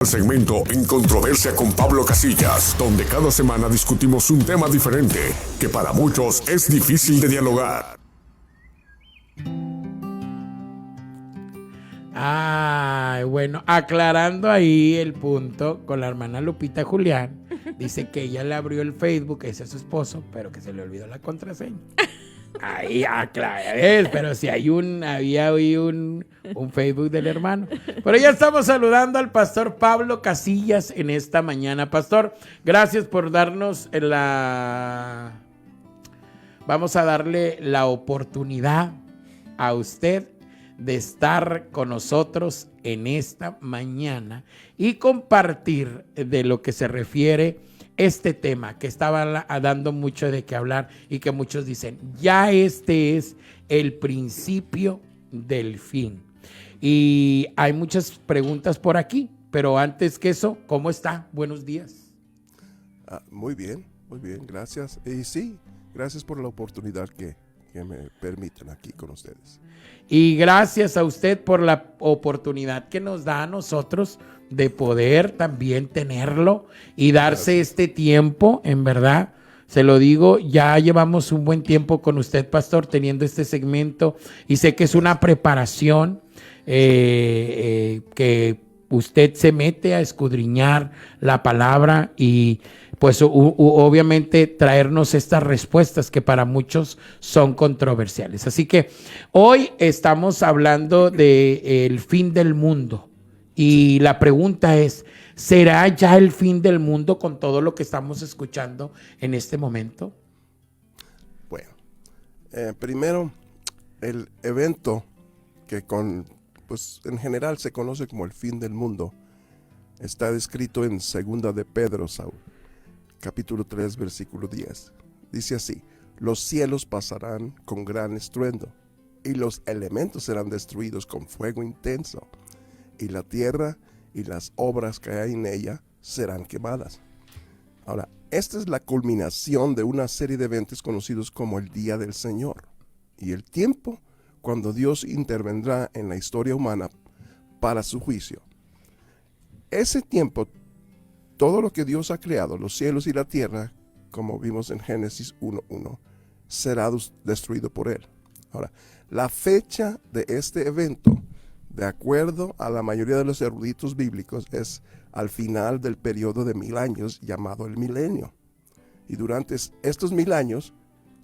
El segmento En Controversia con Pablo Casillas, donde cada semana discutimos un tema diferente que para muchos es difícil de dialogar. Bueno, aclarando ahí el punto con la hermana Lupita Julián, dice que ella le abrió el Facebook, ese es su esposo, pero que se le olvidó la contraseña. Ahí aclaré, pero si había hoy un Facebook del hermano. Pero ya estamos saludando al pastor Pablo Casillas en esta mañana. Pastor, gracias por darnos vamos a darle la oportunidad a usted de estar con nosotros en esta mañana y compartir de lo que se refiere este tema que estaba dando mucho de qué hablar y que muchos dicen, ya este es el principio del fin. Y hay muchas preguntas por aquí, pero antes que eso, ¿cómo está? Buenos días. Muy bien, gracias. Y sí, gracias por la oportunidad que me permiten aquí con ustedes. Y gracias a usted por la oportunidad que nos da a nosotros de poder también tenerlo y darse este tiempo, en verdad. Se lo digo, ya llevamos un buen tiempo con usted, pastor, teniendo este segmento y sé que es una preparación que usted se mete a escudriñar la palabra y pues obviamente traernos estas respuestas que para muchos son controversiales. Así que hoy estamos hablando del fin del mundo y la pregunta es, ¿será ya el fin del mundo con todo lo que estamos escuchando en este momento? Bueno, primero, el evento que en general se conoce como el fin del mundo está descrito en 2 de Pedro, Saúl. Capítulo 3, versículo 10. Dice así: los cielos pasarán con gran estruendo, y los elementos serán destruidos con fuego intenso, y la tierra y las obras que hay en ella serán quemadas. Ahora, esta es la culminación de una serie de eventos conocidos como el Día del Señor, y el tiempo cuando Dios intervendrá en la historia humana para su juicio. Ese tiempo, todo lo que Dios ha creado, los cielos y la tierra, como vimos en Génesis 1:1, será destruido por Él. Ahora, la fecha de este evento, de acuerdo a la mayoría de los eruditos bíblicos, es al final del periodo de 1000 años llamado el milenio. Y durante estos 1000 años,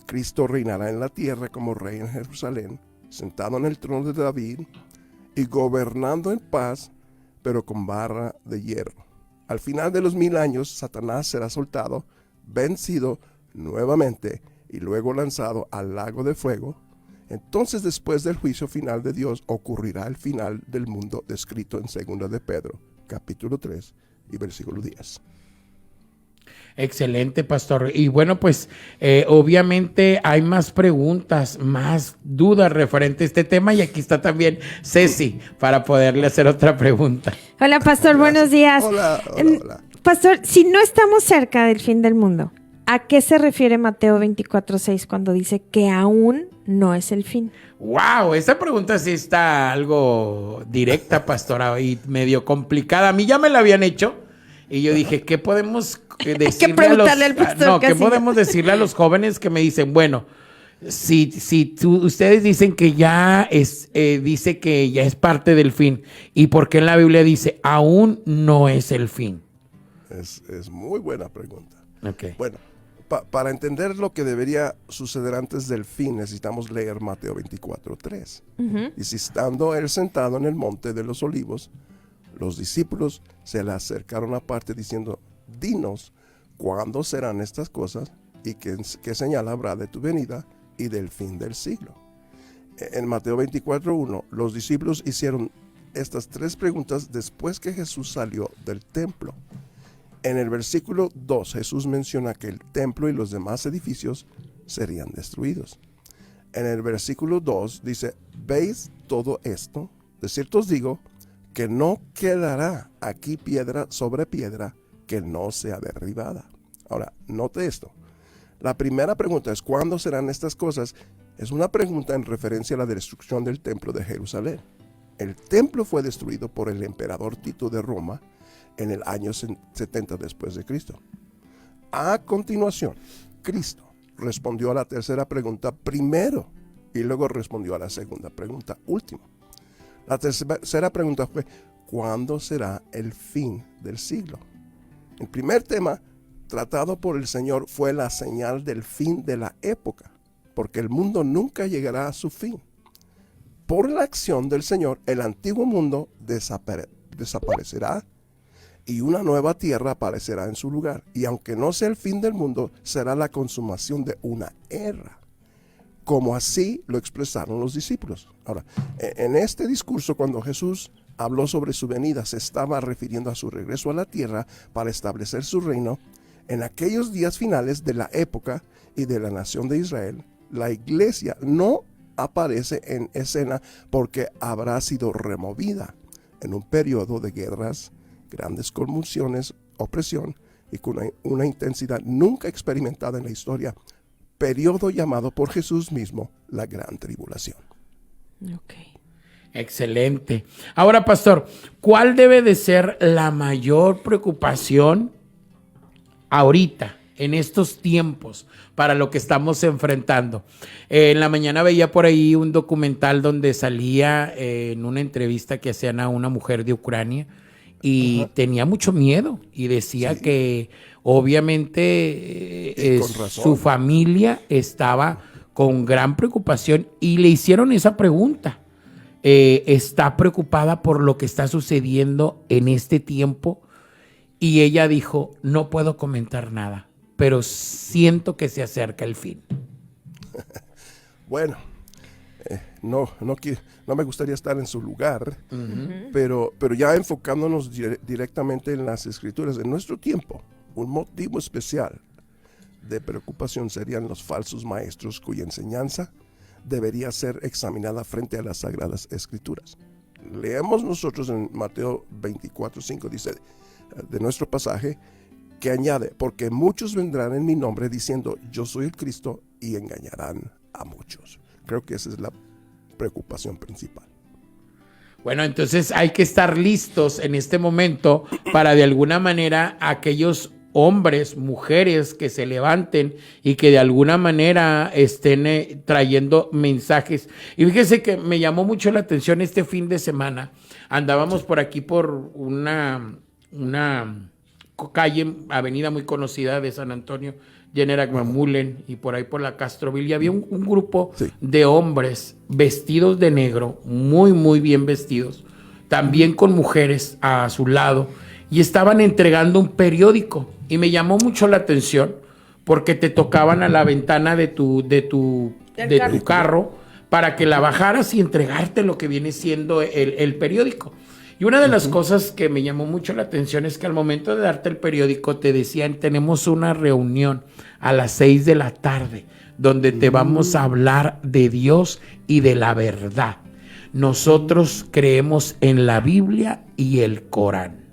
Cristo reinará en la tierra como rey en Jerusalén, sentado en el trono de David y gobernando en paz, pero con vara de hierro. Al final de los 1000 años, Satanás será soltado, vencido nuevamente y luego lanzado al lago de fuego. Entonces, después del juicio final de Dios, ocurrirá el final del mundo descrito en 2 de Pedro, capítulo 3 y versículo 10. Excelente, pastor. Y bueno, pues obviamente hay más preguntas, más dudas referente a este tema y aquí está también Ceci para poderle hacer otra pregunta. Hola, pastor, buenos días. Hola. Pastor, si no estamos cerca del fin del mundo, ¿a qué se refiere Mateo 24:6 cuando dice que aún no es el fin? Wow, esa pregunta sí está algo directa, pastora, y medio complicada. A mí ya me la habían hecho y yo dije, ¿qué podemos podemos decirle a los jóvenes que me dicen, bueno, si ustedes dicen que ya dice que ya es parte del fin, ¿y por qué en la Biblia dice aún no es el fin? Es muy buena pregunta. Okay. Bueno, para entender lo que debería suceder antes del fin, necesitamos leer Mateo 24:3. Uh-huh. Y si estando él sentado en el monte de los olivos, los discípulos se le acercaron aparte diciendo, dinos, ¿cuándo serán estas cosas? ¿Y qué señal habrá de tu venida y del fin del siglo? En Mateo 24:1, los discípulos hicieron estas 3 preguntas después que Jesús salió del templo. En el versículo 2, Jesús menciona que el templo y los demás edificios serían destruidos. En el versículo 2 dice, ¿veis todo esto? De cierto os digo que no quedará aquí piedra sobre piedra que no sea derribada. Ahora, note esto. La primera pregunta es, ¿cuándo serán estas cosas? Es una pregunta en referencia a la destrucción del templo de Jerusalén. El templo fue destruido por el emperador Tito de Roma en el año 70 después de Cristo. A continuación, Cristo respondió a la tercera pregunta primero y luego respondió a la segunda pregunta último. La tercera pregunta fue: ¿cuándo será el fin del siglo? El primer tema tratado por el Señor fue la señal del fin de la época, porque el mundo nunca llegará a su fin. Por la acción del Señor, el antiguo mundo desaparecerá y una nueva tierra aparecerá en su lugar. Y aunque no sea el fin del mundo, será la consumación de una era, como así lo expresaron los discípulos. Ahora, en este discurso, cuando Jesús habló sobre su venida, se estaba refiriendo a su regreso a la tierra para establecer su reino. En aquellos días finales de la época y de la nación de Israel, la iglesia no aparece en escena porque habrá sido removida en un periodo de guerras, grandes convulsiones, opresión y con una intensidad nunca experimentada en la historia, periodo llamado por Jesús mismo la Gran Tribulación. Okay. Excelente. Ahora, pastor, ¿cuál debe de ser la mayor preocupación ahorita, en estos tiempos, para lo que estamos enfrentando? En la mañana veía por ahí un documental donde salía en una entrevista que hacían a una mujer de Ucrania y tenía mucho miedo y decía que obviamente su familia estaba con gran preocupación y le hicieron esa pregunta. Está preocupada por lo que está sucediendo en este tiempo y ella dijo: no puedo comentar nada, pero siento que se acerca el fin. Bueno, no me gustaría estar en su lugar, pero ya enfocándonos directamente en las Escrituras, en nuestro tiempo, un motivo especial de preocupación serían los falsos maestros cuya enseñanza debería ser examinada frente a las Sagradas Escrituras. Leemos nosotros en Mateo 24:5, dice de nuestro pasaje, que añade: porque muchos vendrán en mi nombre diciendo yo soy el Cristo, y engañarán a muchos. Creo que esa es la preocupación principal. Bueno, entonces hay que estar listos en este momento para de alguna manera aquellos hombres, mujeres que se levanten y que de alguna manera estén trayendo mensajes. Y fíjese que me llamó mucho la atención este fin de semana. Andábamos por aquí por una calle, avenida muy conocida de San Antonio, General Mullen, y por ahí por la Castroville, y había un grupo de hombres vestidos de negro, muy, muy bien vestidos, también con mujeres a su lado, y estaban entregando un periódico. Y me llamó mucho la atención porque te tocaban a la ventana de tu carro para que la bajaras y entregarte lo que viene siendo el periódico. Y una de las cosas que me llamó mucho la atención es que al momento de darte el periódico te decían: tenemos una reunión a las 6 de la tarde donde te vamos a hablar de Dios y de la verdad. Nosotros creemos en la Biblia y el Corán.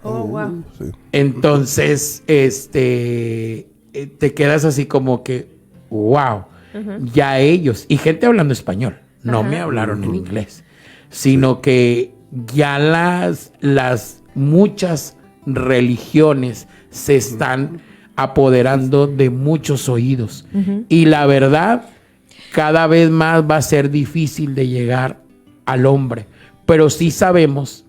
Oh, wow. Sí. Entonces, te quedas así como que, wow, ya ellos, y gente hablando español, no me hablaron en inglés, sino que ya las muchas religiones se están apoderando de muchos oídos. Y la verdad, cada vez más va a ser difícil de llegar al hombre, pero sí sabemos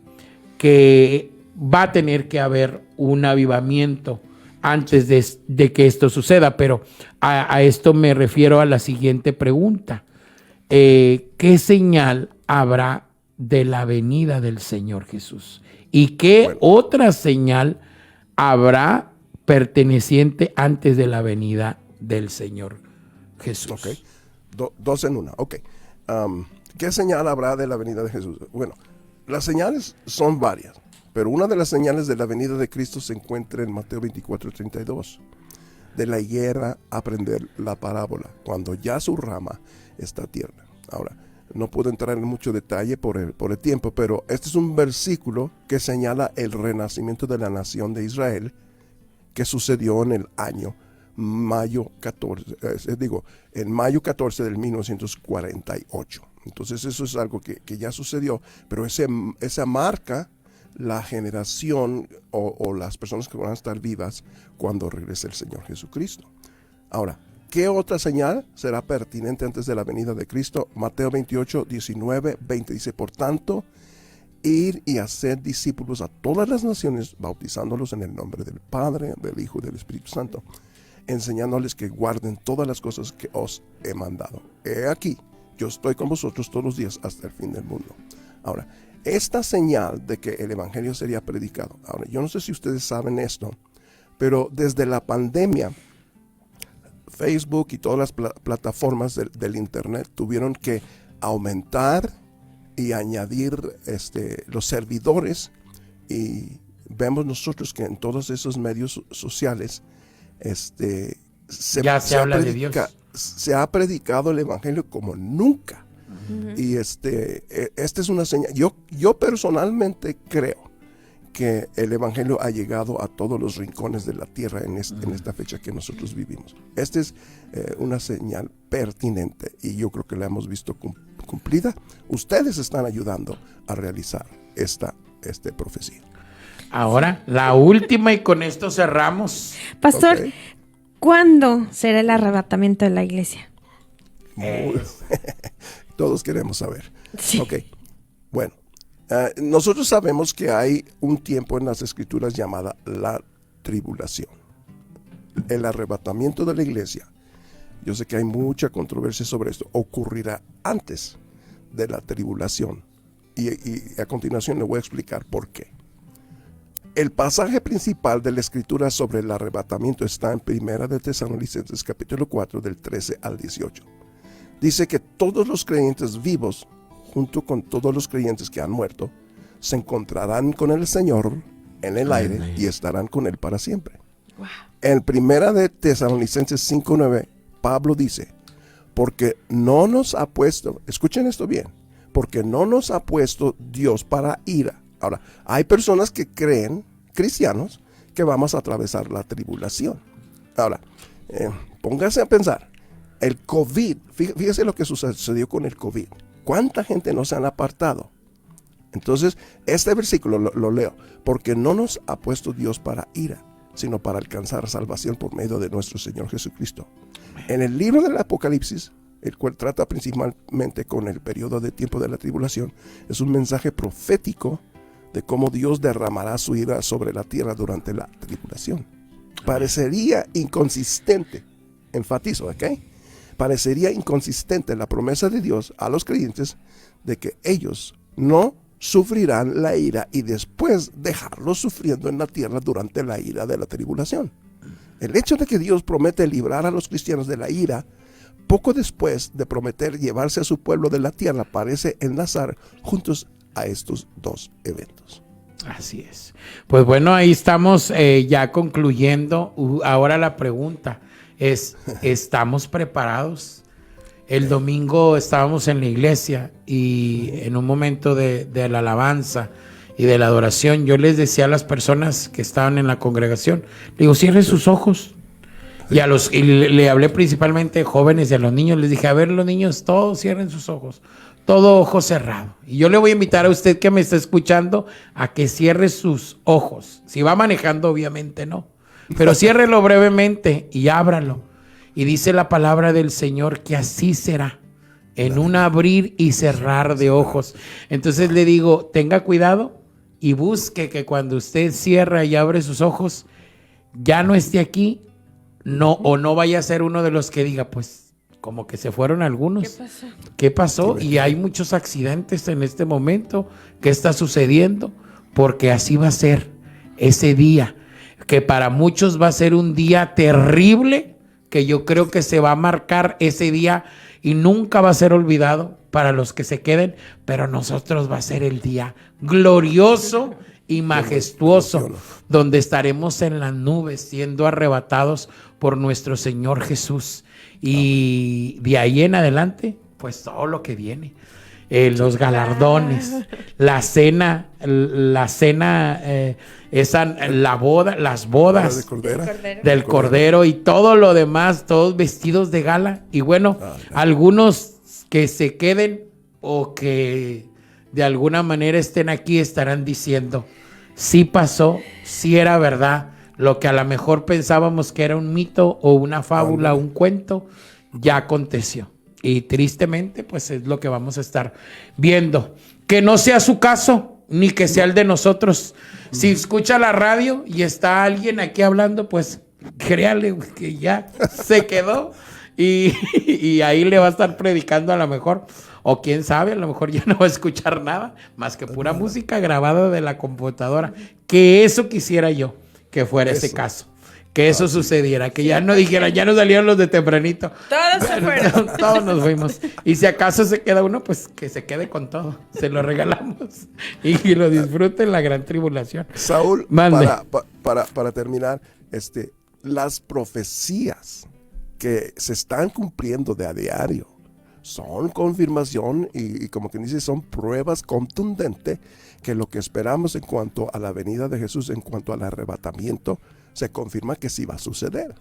que va a tener que haber un avivamiento antes de que esto suceda. Pero a esto me refiero a la siguiente pregunta: ¿qué señal habrá de la venida del Señor Jesús? ¿Y qué otra señal habrá perteneciente antes de la venida del Señor Jesús? Okay. Dos en una. Ok. ¿Qué señal habrá de la venida de Jesús? Bueno, las señales son varias, pero una de las señales de la venida de Cristo se encuentra en Mateo 24:32. De la higuera aprender la parábola, cuando ya su rama está tierna. Ahora, no puedo entrar en mucho detalle por el tiempo, pero este es un versículo que señala el renacimiento de la nación de Israel, que sucedió en el año mayo 14, en mayo 14 del 1948. Entonces eso es algo que ya sucedió, pero esa marca la generación o las personas que van a estar vivas cuando regrese el Señor Jesucristo. Ahora, ¿qué otra señal será pertinente antes de la venida de Cristo? Mateo 28, 19, 20 dice, por tanto, ir y hacer discípulos a todas las naciones, bautizándolos en el nombre del Padre, del Hijo y del Espíritu Santo, enseñándoles que guarden todas las cosas que os he mandado. He aquí, yo estoy con vosotros todos los días hasta el fin del mundo. Ahora, esta señal de que el evangelio sería predicado. Ahora, yo no sé si ustedes saben esto, pero desde la pandemia, Facebook y todas las plataformas del internet tuvieron que aumentar y añadir los servidores, y vemos nosotros que en todos esos medios sociales se ha predicado el evangelio como nunca. Y esta es una señal. Yo personalmente creo que el evangelio ha llegado a todos los rincones de la tierra en esta fecha que nosotros vivimos. Esta es una señal pertinente y yo creo que la hemos visto cumplida. Ustedes están ayudando a realizar esta profecía. Ahora, la última, y con esto cerramos. Pastor, Ok. ¿cuándo será el arrebatamiento de la iglesia? Todos queremos saber. Sí. Ok, bueno, nosotros sabemos que hay un tiempo en las escrituras llamada la tribulación. El arrebatamiento de la iglesia, yo sé que hay mucha controversia sobre esto, ocurrirá antes de la tribulación. Y a continuación le voy a explicar por qué. El pasaje principal de la escritura sobre el arrebatamiento está en 1 de Tesalonicenses capítulo 4 del 13 al 18. Dice que todos los creyentes vivos, junto con todos los creyentes que han muerto, se encontrarán con el Señor en el aire y estarán con Él para siempre. Wow. En 1 de Tesalonicenses 5:9, Pablo dice, porque no nos ha puesto, escuchen esto bien, porque no nos ha puesto Dios para ira. Ahora, hay personas que creen, cristianos, que vamos a atravesar la tribulación. Ahora, póngase a pensar, el COVID, fíjese lo que sucedió con el COVID. ¿Cuánta gente no se han apartado? Entonces, este versículo lo leo, porque no nos ha puesto Dios para ira, sino para alcanzar salvación por medio de nuestro Señor Jesucristo. En el libro del Apocalipsis, el cual trata principalmente con el periodo de tiempo de la tribulación, es un mensaje profético de cómo Dios derramará su ira sobre la tierra durante la tribulación. Parecería inconsistente, enfatizo, ¿ok? Parecería inconsistente la promesa de Dios a los creyentes de que ellos no sufrirán la ira y después dejarlos sufriendo en la tierra durante la ira de la tribulación. El hecho de que Dios promete librar a los cristianos de la ira, poco después de prometer llevarse a su pueblo de la tierra, parece enlazar juntos a estos dos eventos. Así es. Pues bueno, ahí estamos ya concluyendo. Ahora la pregunta es, ¿estamos preparados? El domingo estábamos en la iglesia y en un momento de la alabanza y de la adoración, yo les decía a las personas que estaban en la congregación, le digo, cierren sus ojos. Y le hablé principalmente a jóvenes y a los niños, les dije, a ver, los niños, todos cierren sus ojos, todo ojo cerrado. Y yo le voy a invitar a usted que me está escuchando a que cierre sus ojos. Si va manejando, obviamente no, pero ciérrelo brevemente y ábralo. Y dice la palabra del Señor que así será, en un abrir y cerrar de ojos. Entonces le digo, tenga cuidado y busque que cuando usted cierra y abre sus ojos, ya no esté aquí, no, o no vaya a ser uno de los que diga, pues, como que se fueron algunos. ¿Qué pasó? Y hay muchos accidentes en este momento. ¿Qué está sucediendo? Porque así va a ser ese día, que para muchos va a ser un día terrible, que yo creo que se va a marcar ese día y nunca va a ser olvidado para los que se queden, pero nosotros va a ser el día glorioso y majestuoso, donde estaremos en las nubes siendo arrebatados por nuestro Señor Jesús. Y de ahí en adelante, pues todo lo que viene, los galardones, la cena, la boda, las bodas del Cordero y todo lo demás, todos vestidos de gala. Y bueno, algunos que se queden o que de alguna manera estén aquí estarán diciendo, sí pasó, sí era verdad. Lo que a lo mejor pensábamos que era un mito o una fábula, un cuento, ya aconteció. Y tristemente, pues es lo que vamos a estar viendo. Que no sea su caso, ni que sea el de nosotros. Si escucha la radio y está alguien aquí hablando, pues créale que ya se quedó y ahí le va a estar predicando a lo mejor. O quién sabe, a lo mejor ya no va a escuchar nada más que pura música grabada de la computadora. Que eso quisiera yo, que fuera ese caso. Que eso sucediera, que ya no dijeran, ya no salieron los de tempranito. Todos se fueron. Todos nos fuimos. Y si acaso se queda uno, pues que se quede con todo. Se lo regalamos y lo disfrute en la gran tribulación. Saúl, Mande. para terminar, las profecías que se están cumpliendo de a diario son confirmación y como que dice, son pruebas contundentes que lo que esperamos en cuanto a la venida de Jesús, en cuanto al arrebatamiento, se confirma que sí va a suceder.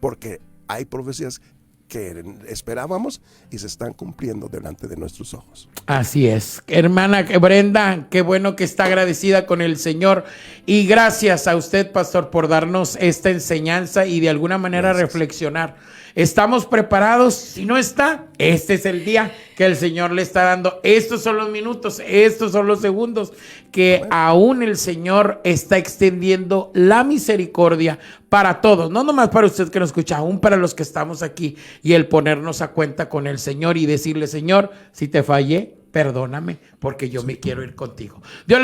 Porque hay profecías que esperábamos y se están cumpliendo delante de nuestros ojos. Así es. Hermana Brenda, qué bueno que está agradecida con el Señor. Y gracias a usted, pastor, por darnos esta enseñanza y de alguna manera reflexionar. ¿Estamos preparados? Si no está, este es el día que el Señor le está dando. Estos son los minutos, estos son los segundos que aún el Señor está extendiendo la misericordia para todos. No nomás para usted que nos escucha, aún para los que estamos aquí. Y el ponernos a cuenta con el Señor y decirle, Señor, si te fallé, perdóname porque yo me quiero ir contigo. Dios le bendiga.